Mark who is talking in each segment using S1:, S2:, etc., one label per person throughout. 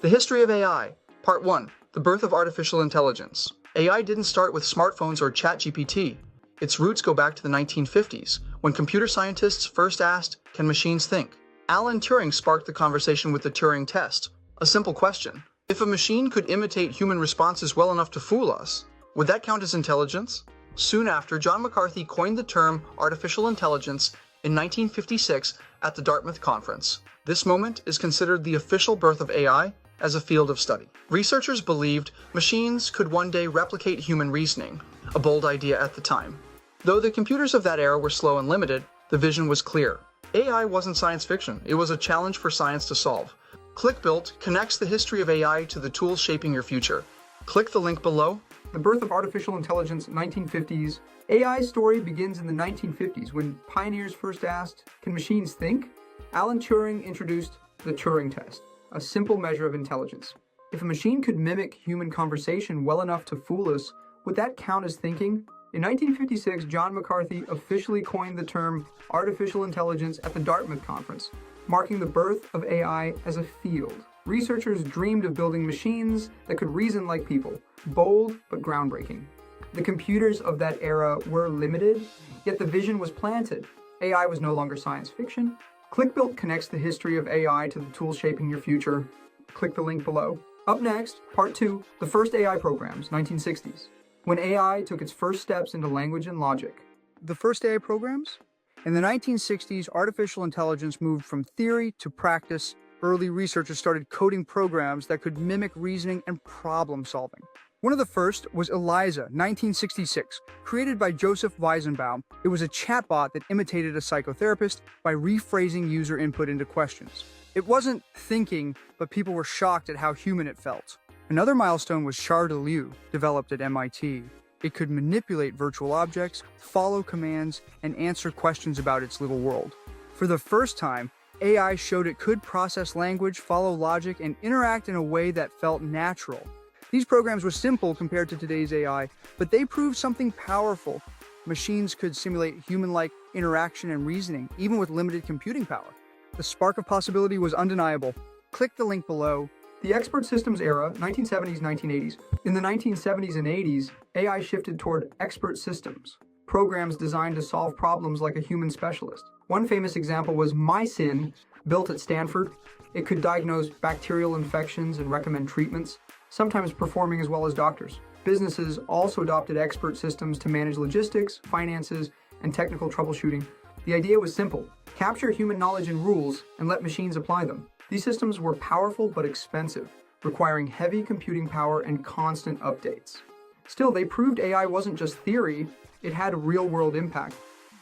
S1: The history of AI. Part 1. The birth of artificial intelligence. AI didn't start with smartphones or ChatGPT. Its roots go back to the 1950s, when computer scientists first asked, "Can machines think?" Alan Turing sparked the conversation with the Turing test. A simple question. If a machine could imitate human responses well enough to fool us, would that count as intelligence? Soon after, John McCarthy coined the term artificial intelligence in 1956 at the Dartmouth Conference. This moment is considered the official birth of AI as a field of study. Researchers believed machines could one day replicate human reasoning, a bold idea at the time. Though the computers of that era were slow and limited, the vision was clear. AI wasn't science fiction, it was a challenge for science to solve. ClickBuilt connects the history of AI to the tools shaping your future. Click the link below.
S2: The birth of artificial intelligence, 1950s. AI's story begins in the 1950s when pioneers first asked, "Can machines think?" Alan Turing introduced the Turing test, a simple measure of intelligence. If a machine could mimic human conversation well enough to fool us, would that count as thinking? In 1956, John McCarthy officially coined the term artificial intelligence at the Dartmouth Conference, marking the birth of AI as a field. Researchers dreamed of building machines that could reason like people, bold but groundbreaking. The computers of that era were limited, yet the vision was planted. AI was no longer science fiction. ClickBuilt connects the history of AI to the tools shaping your future. Click the link below. Up next, Part 2, the first AI programs, 1960s. When AI took its first steps into language and logic.
S3: The first AI programs? In the 1960s, artificial intelligence moved from theory to practice. Early researchers started coding programs that could mimic reasoning and problem solving. One of the first was ELIZA, 1966, created by Joseph Weizenbaum. It was a chatbot that imitated a psychotherapist by rephrasing user input into questions. It wasn't thinking, but people were shocked at how human it felt. Another milestone was Char-de-Leu, developed at MIT. It could manipulate virtual objects, follow commands, and answer questions about its little world. For the first time, AI showed it could process language, follow logic, and interact in a way that felt natural. These programs were simple compared to today's AI, but they proved something powerful. Machines could simulate human-like interaction and reasoning, even with limited computing power. The spark of possibility was undeniable. Click the link below.
S2: The expert systems era, 1970s, 1980s. In the 1970s and 80s, AI shifted toward expert systems, programs designed to solve problems like a human specialist. One famous example was MySyn, built at Stanford. It could diagnose bacterial infections and recommend treatments, sometimes performing as well as doctors. Businesses also adopted expert systems to manage logistics, finances, and technical troubleshooting. The idea was simple: capture human knowledge and rules and let machines apply them. These systems were powerful but expensive, requiring heavy computing power and constant updates. Still, they proved AI wasn't just theory, it had a real-world impact.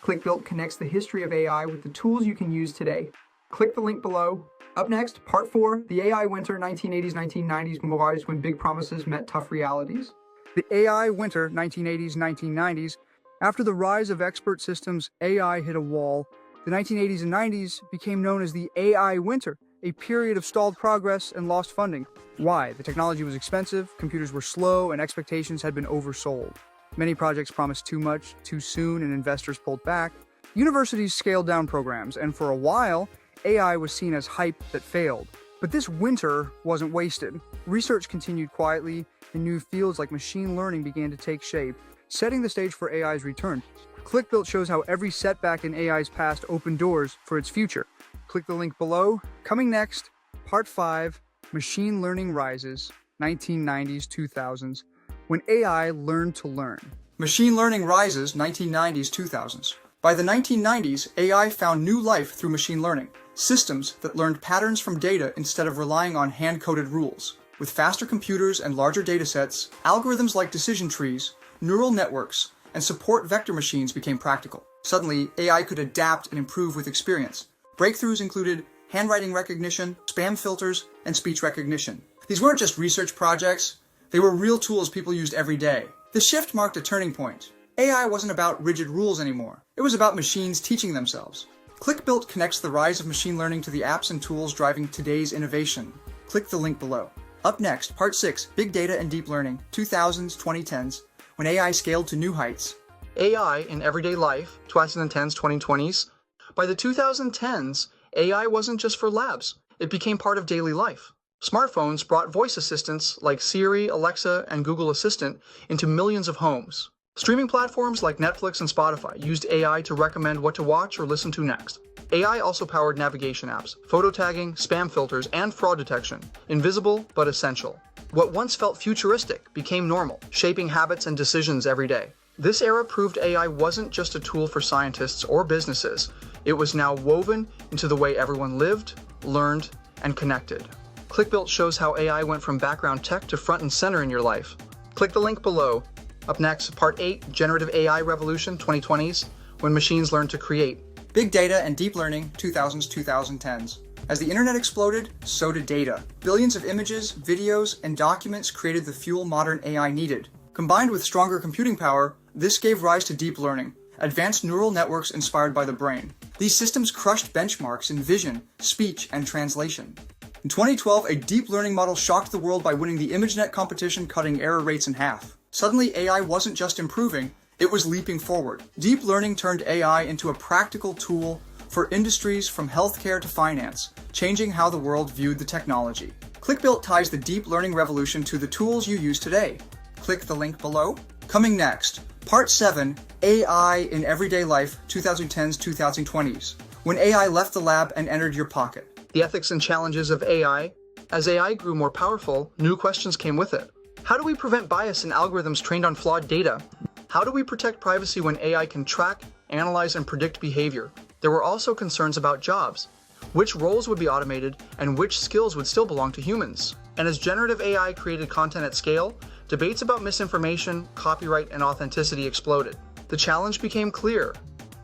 S2: ClickBuilt connects the history of AI with the tools you can use today. Click the link below. Up next, Part 4, the AI winter 1980s, 1990s was when big promises met tough realities.
S3: The AI winter 1980s, 1990s. After the rise of expert systems, AI hit a wall. The 1980s and 90s became known as the AI winter, a period of stalled progress and lost funding. Why? The technology was expensive, computers were slow, and expectations had been oversold. Many projects promised too much, too soon, and investors pulled back. Universities scaled down programs, and for a while, AI was seen as hype that failed. But this winter wasn't wasted. Research continued quietly, and new fields like machine learning began to take shape, setting the stage for AI's return. ClickBuilt shows how every setback in AI's past opened doors for its future. Click the link below. Coming next, Part 5, Machine Learning Rises, 1990s, 2000s, when AI learned to learn.
S1: Machine learning rises, 1990s, 2000s. By the 1990s, AI found new life through machine learning, systems that learned patterns from data instead of relying on hand-coded rules. With faster computers and larger datasets, algorithms like decision trees, neural networks, and support vector machines became practical. Suddenly, AI could adapt and improve with experience. Breakthroughs included handwriting recognition, spam filters, and speech recognition. These weren't just research projects, they were real tools people used every day. The shift marked a turning point. AI wasn't about rigid rules anymore. It was about machines teaching themselves. ClickBuilt connects the rise of machine learning to the apps and tools driving today's innovation. Click the link below. Up next, Part 6, Big Data and Deep Learning, 2000s, 2010s, when AI scaled to new heights. AI in everyday life, 2010s, 2020s. By the 2010s, AI wasn't just for labs. It became part of daily life. Smartphones brought voice assistants like Siri, Alexa, and Google Assistant into millions of homes. Streaming platforms like Netflix and Spotify used AI to recommend what to watch or listen to next. AI also powered navigation apps, photo tagging, spam filters, and fraud detection. Invisible, but essential. What once felt futuristic became normal, shaping habits and decisions every day. This era proved AI wasn't just a tool for scientists or businesses. It was now woven into the way everyone lived, learned, and connected. ClickBuilt shows how AI went from background tech to front and center in your life. Click the link below. Up next, Part 8, Generative AI Revolution 2020s, When Machines Learn to Create. Big Data and Deep Learning, 2000s, 2010s. As the internet exploded, so did data. Billions of images, videos, and documents created the fuel modern AI needed. Combined with stronger computing power, this gave rise to deep learning, advanced neural networks inspired by the brain. These systems crushed benchmarks in vision, speech, and translation. In 2012, a deep learning model shocked the world by winning the ImageNet competition, cutting error rates in half. Suddenly, AI wasn't just improving, it was leaping forward. Deep learning turned AI into a practical tool for industries from healthcare to finance, changing how the world viewed the technology. ClickBuilt ties the deep learning revolution to the tools you use today. Click the link below. Coming next, Part 7, AI in Everyday Life, 2010s, 2020s. When AI left the lab and entered your pocket. The ethics and challenges of AI. As AI grew more powerful, new questions came with it. How do we prevent bias in algorithms trained on flawed data? How do we protect privacy when AI can track, analyze, and predict behavior? There were also concerns about jobs. Which roles would be automated and which skills would still belong to humans? And as generative AI created content at scale, debates about misinformation, copyright, and authenticity exploded. The challenge became clear.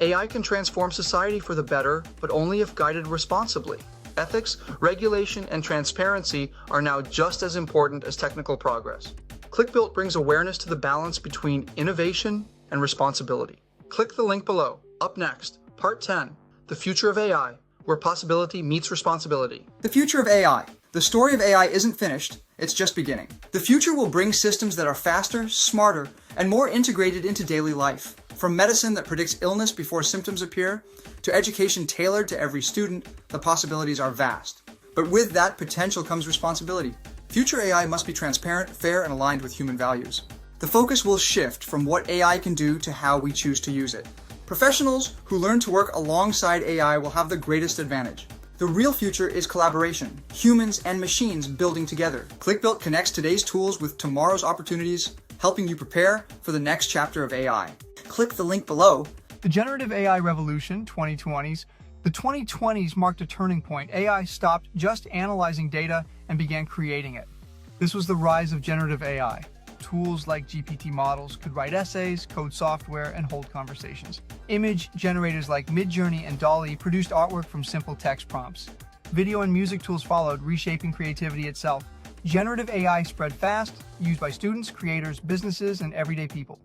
S1: AI can transform society for the better, but only if guided responsibly. Ethics, regulation, and transparency are now just as important as technical progress. ClickBuilt brings awareness to the balance between innovation and responsibility. Click the link below. Up next, Part 10, The Future of AI, where possibility meets responsibility. The future of AI. The story of AI isn't finished, it's just beginning. The future will bring systems that are faster, smarter, and more integrated into daily life. From medicine that predicts illness before symptoms appear, to education tailored to every student, the possibilities are vast. But with that potential comes responsibility. Future AI must be transparent, fair, and aligned with human values. The focus will shift from what AI can do to how we choose to use it. Professionals who learn to work alongside AI will have the greatest advantage. The real future is collaboration, humans and machines building together. ClickBuilt connects today's tools with tomorrow's opportunities, helping you prepare for the next chapter of AI. Click the link below.
S2: The generative AI revolution, 2020s. The 2020s marked a turning point. AI stopped just analyzing data and began creating it. This was the rise of generative AI. Tools like GPT models could write essays, code software, and hold conversations. Image generators like Midjourney and DALL-E produced artwork from simple text prompts. Video and music tools followed, reshaping creativity itself. Generative AI spread fast, used by students, creators, businesses, and everyday people.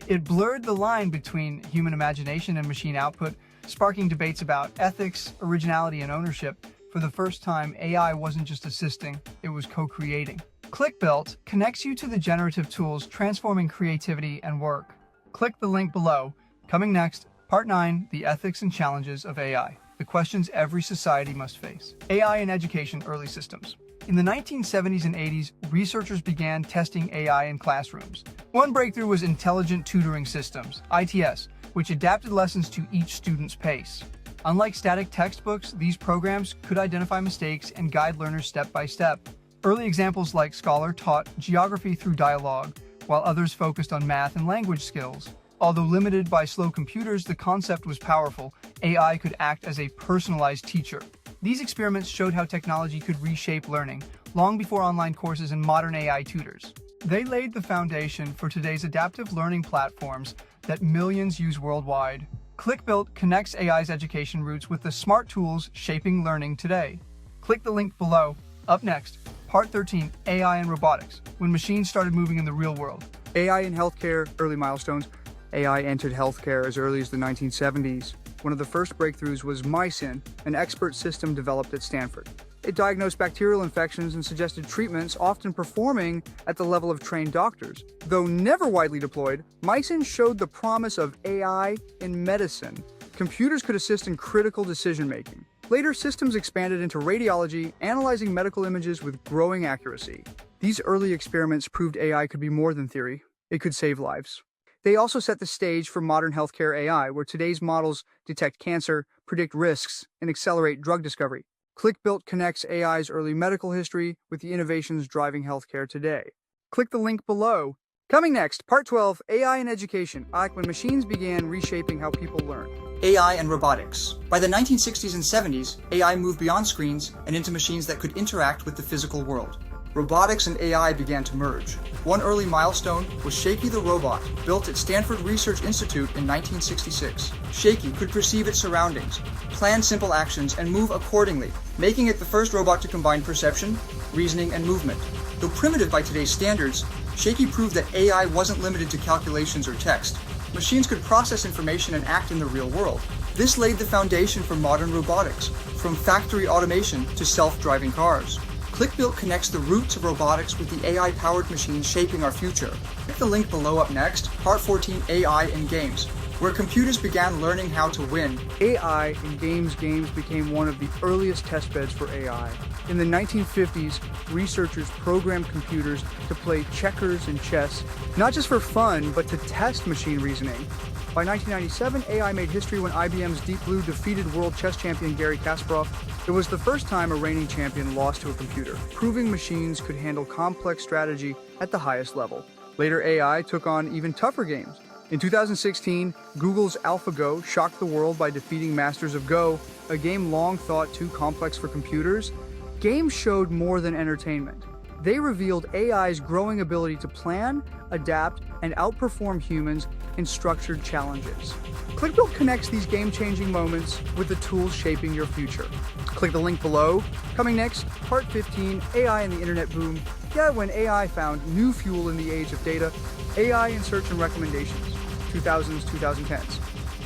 S2: It blurred the line between human imagination and machine output, sparking debates about ethics, originality, and ownership. For the first time, AI wasn't just assisting, it was co-creating. ClickBuilt connects you to the generative tools transforming creativity and work. Click the link below. Coming next, Part 9, The Ethics and Challenges of AI. The questions every society must face. AI in education early systems. In the 1970s and 80s, researchers began testing AI in classrooms. One breakthrough was intelligent tutoring systems, ITS, which adapted lessons to each student's pace. Unlike static textbooks, these programs could identify mistakes and guide learners step by step. Early examples like Scholar taught geography through dialogue, while others focused on math and language skills. Although limited by slow computers, the concept was powerful. AI could act as a personalized teacher. These experiments showed how technology could reshape learning, long before online courses and modern AI tutors. They laid the foundation for today's adaptive learning platforms that millions use worldwide. ClickBuilt connects AI's education roots with the smart tools shaping learning today. Click the link below. Up next, Part 13, AI and Robotics, when machines started moving in the real world.
S3: AI in healthcare, early milestones. AI entered healthcare as early as the 1970s. One of the first breakthroughs was MySyn, an expert system developed at Stanford. It diagnosed bacterial infections and suggested treatments, often performing at the level of trained doctors. Though never widely deployed, MySyn showed the promise of AI in medicine. Computers could assist in critical decision-making. Later, systems expanded into radiology, analyzing medical images with growing accuracy. These early experiments proved AI could be more than theory. It could save lives. They also set the stage for modern healthcare AI, where today's models detect cancer, predict risks, and accelerate drug discovery. ClickBuilt connects AI's early medical history with the innovations driving healthcare today. Click the link below. Coming next, Part 12, AI in Education, like when machines began reshaping how people learn.
S1: AI and robotics. By the 1960s and 70s, AI moved beyond screens and into machines that could interact with the physical world. Robotics and AI began to merge. One early milestone was Shaky the robot, built at Stanford Research Institute in 1966. Shaky could perceive its surroundings, plan simple actions, and move accordingly, making it the first robot to combine perception, reasoning, and movement. Though primitive by today's standards, Shaky proved that AI wasn't limited to calculations or text. Machines could process information and act in the real world. This laid the foundation for modern robotics, from factory automation to self-driving cars. ClickBuilt connects the roots of robotics with the AI-powered machines shaping our future. Click the link below. Up next, Part 14, AI in Games, where computers began learning how to win.
S3: AI in games became one of the earliest testbeds for AI. In the 1950s, researchers programmed computers to play checkers and chess, not just for fun, but to test machine reasoning. By 1997, AI made history when IBM's Deep Blue defeated world chess champion Garry Kasparov. It was the first time a reigning champion lost to a computer, proving machines could handle complex strategy at the highest level. Later, AI took on even tougher games. In 2016, Google's AlphaGo shocked the world by defeating Masters of Go, a game long thought too complex for computers. Games showed more than entertainment. They revealed AI's growing ability to plan, adapt, and outperform humans in structured challenges. ClickBuilt connects these game-changing moments with the tools shaping your future. Click the link below. Coming next, Part 15, AI and the Internet Boom. Yeah, when AI found new fuel in the age of data, AI in search and recommendations, 2000s, 2010s.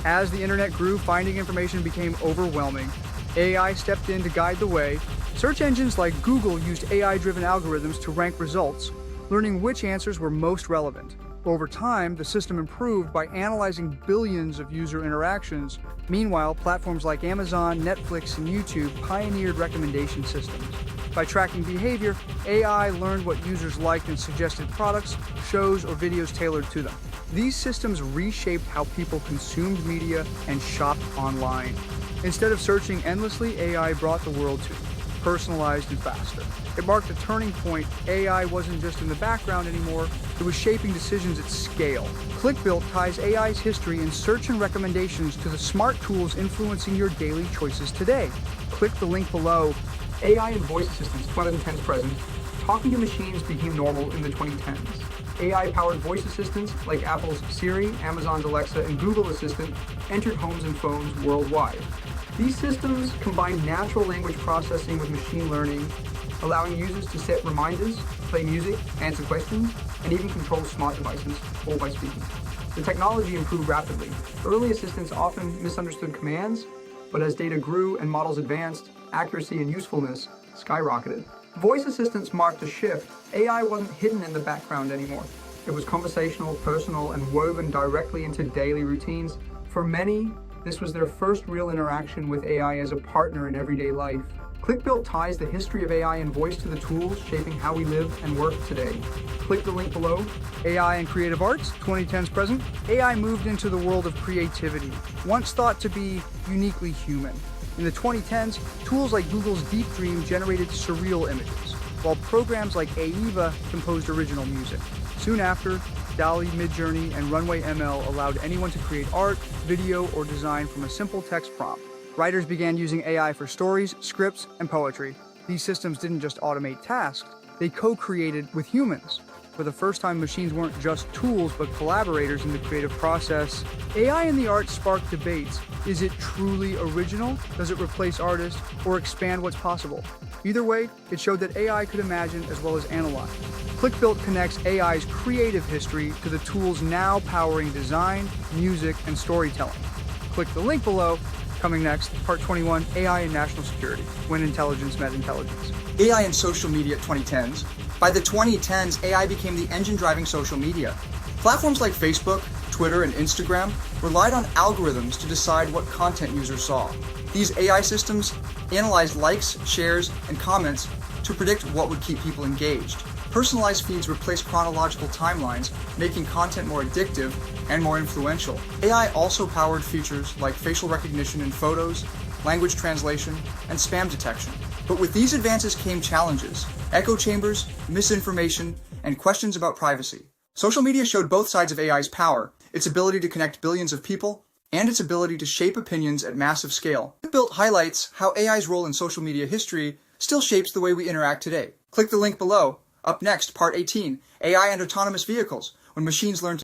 S3: As the internet grew, finding information became overwhelming. AI stepped in to guide the way. Search engines like Google used AI-driven algorithms to rank results, learning which answers were most relevant. Over time, the system improved by analyzing billions of user interactions. Meanwhile, platforms like Amazon, Netflix, and YouTube pioneered recommendation systems. By tracking behavior, AI learned what users liked and suggested products, shows, or videos tailored to them. These systems reshaped how people consumed media and shopped online. Instead of searching endlessly, AI brought the world to them, personalized and faster. It marked a turning point. AI wasn't just in the background anymore, it was shaping decisions at scale. ClickBuilt ties AI's history in search and recommendations to the smart tools influencing your daily choices today. Click the link below.
S2: AI and voice assistants, 2010s present, talking to machines became normal in the 2010s. AI-powered voice assistants like Apple's Siri, Amazon's Alexa, and Google Assistant entered homes and phones worldwide. These systems combine natural language processing with machine learning, allowing users to set reminders, play music, answer questions, and even control smart devices, all by speaking. The technology improved rapidly. Early assistants often misunderstood commands, but as data grew and models advanced, accuracy and usefulness skyrocketed. Voice assistants marked a shift. AI wasn't hidden in the background anymore. It was conversational, personal, and woven directly into daily routines. For many, this was their first real interaction with AI as a partner in everyday life. ClickBuilt ties the history of AI and voice to the tools shaping how we live and work today. Click the link below.
S3: AI and creative arts, 2010s present. AI moved into the world of creativity, once thought to be uniquely human. In the 2010s, tools like Google's Deep Dream generated surreal images, while programs like AIVA composed original music. Soon after, DALL-E, Midjourney, and Runway ML allowed anyone to create art, video, or design from a simple text prompt. Writers began using AI for stories, scripts, and poetry. These systems didn't just automate tasks, they co-created with humans. For the first time, machines weren't just tools, but collaborators in the creative process. AI in the arts sparked debates. Is it truly original? Does it replace artists or expand what's possible? Either way, it showed that AI could imagine as well as analyze. ClickBuilt connects AI's creative history to the tools now powering design, music, and storytelling. Click the link below. Coming next, Part 21, AI and National Security, when intelligence met intelligence.
S1: AI and social media 2010s. By the 2010s, AI became the engine driving social media. Platforms like Facebook, Twitter, and Instagram relied on algorithms to decide what content users saw. These AI systems analyzed likes, shares, and comments to predict what would keep people engaged. Personalized feeds replace chronological timelines, making content more addictive and more influential. AI also powered features like facial recognition in photos, language translation, and spam detection. But with these advances came challenges: echo chambers, misinformation, and questions about privacy. Social media showed both sides of AI's power: its ability to connect billions of people, and its ability to shape opinions at massive scale. ClickBuilt highlights how AI's role in social media history still shapes the way we interact today. Click the link below. Up next, Part 18, AI and Autonomous Vehicles, when machines learn to